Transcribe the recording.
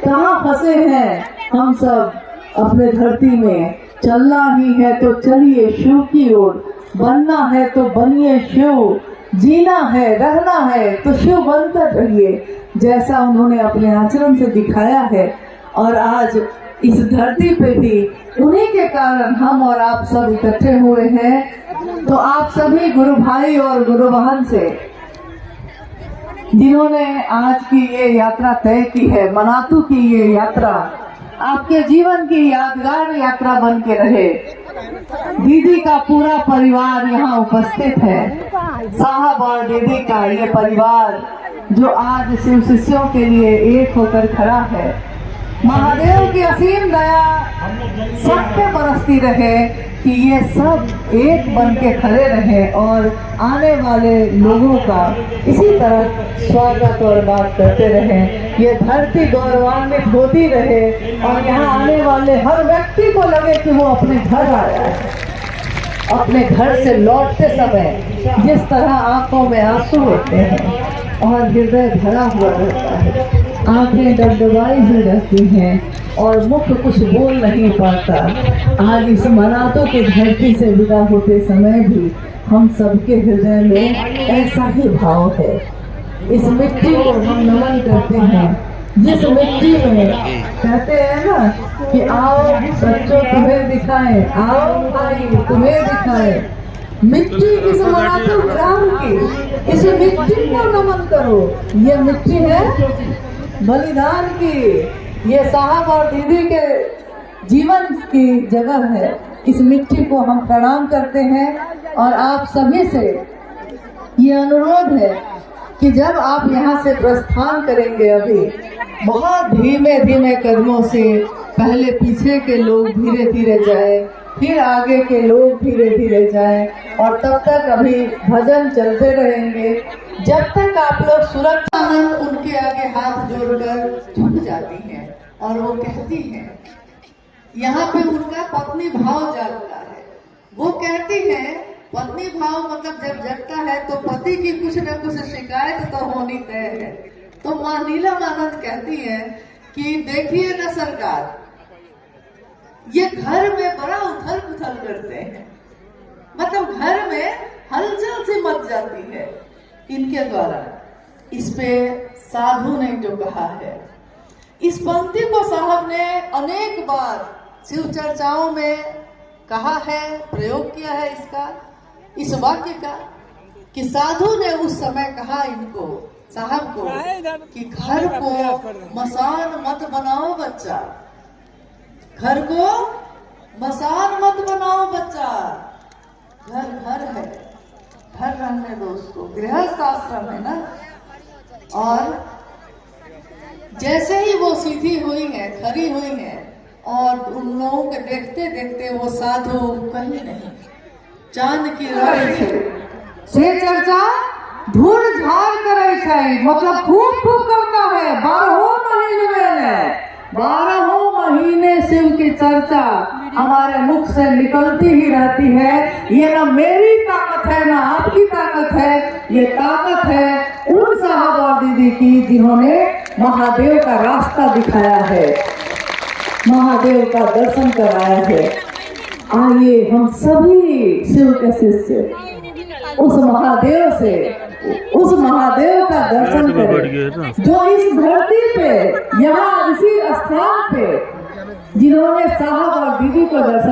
कहाँ फंसे हैं हम सब अपने धरती में। चलना ही है तो चलिए शिव की ओर, बनना है तो बनिए शिव, जीना है रहना है तो शिव बनकर रहिए, जैसा उन्होंने अपने आचरण से दिखाया है। और आज इस धरती पे भी उन्हीं के कारण हम और आप सब इकट्ठे हुए हैं। तो आप सभी गुरु भाई और गुरु बहन से, जिन्होंने आज की ये यात्रा तय की है, मनातू की ये यात्रा आपके जीवन की यादगार यात्रा बन के रहे। दीदी का पूरा परिवार यहाँ उपस्थित है, साहब और दीदी का ये परिवार जो आज शिव शिष्यों के लिए एक होकर खड़ा है। महादेव की असीम दया सब पे बरसती रहे कि ये सब एक बन के खड़े रहे और आने वाले लोगों का इसी तरह स्वागत और बात करते रहे। ये धरती गौरवान्वित होती रहे और यहाँ आने वाले हर व्यक्ति को लगे कि वो अपने घर आया है। अपने घर से लौटते समय जिस तरह आंखों में आंसू होते हैं और हृदय भरा हुआ रहता है, आंखें डबडबाई हुई रहती हैं और मुख कुछ बोल नहीं पाता। आज इस मनातू की धरती से विदा होते समय भी हम सबके हृदय में ऐसा ही भाव है। इस मिट्टी को हम नमन करते हैं, जिस मिट्टी में कहते हैं ना कि आओ बच्चों तुम्हें दिखाएं, आओ भाई तुम्हें दिखाएं। मिट्टी इस मनातू ग्राम की, इस मिट्टी को नमन करो। ये मिट्टी है बलिदान की, ये साहब और दीदी के जीवन की जगह है। इस मिट्टी को हम प्रणाम करते हैं और आप सभी से ये अनुरोध है कि जब आप यहाँ से प्रस्थान करेंगे, अभी बहुत धीमे धीमे कदमों से, पहले पीछे के लोग धीरे धीरे जाए, फिर आगे के लोग धीरे धीरे जाएं और तब तक अभी भजन चलते रहेंगे जब तक आप लोग सुरक्षा। उनके आगे हाथ जोड़कर झुक जाती हैं और वो कहती हैं, यहाँ पे उनका पत्नी भाव जागता है। वो कहती हैं पत्नी भाव मतलब जब जगता है तो पति की कुछ न कुछ शिकायत तो होनी तय है। तो माँ नीलम आनंद कहती है कि देखिए ना सरकार, ये घर में बड़ा उथल पुथल करते हैं, मतलब घर में हलचल सी मच जाती है इनके द्वारा। इस पे साधु ने जो कहा है, इस पंक्ति को साहब ने अनेक बार शिव चर्चाओं में कहा है, प्रयोग किया है इसका, इस वाक्य का, कि साधु ने उस समय कहा इनको, साहब को, कि घर को मसान मत बनाओ बच्चा, घर को मसान मत बनाओ बच्चा, घर घर है, घर रहने दो उसको, गृहस्थ आश्रम है ना। और जैसे ही वो सीधी हुई है, खड़ी हुई है और उन लोगों को देखते देखते वो साधु कहीं नहीं, चांद की रात से चर्चा धूल झाड़ करे छै, मतलब खूब खूब करता है। 12 महीने शिव की चर्चा हमारे मुख से निकलती ही रहती है। ये ना मेरी ताकत है ना आपकी ताकत है, ये ताकत है उन साहब और दीदी की जिन्होंने महादेव का रास्ता दिखाया है, महादेव का दर्शन कराया है। आइए हम सभी शिव के शिष्य उस महादेव से, उस महादेव का दर्शन करें जो इस धरती पे, यहाँ इसी स्थान पे जिन्होंने साहब और दीदी को दर्शन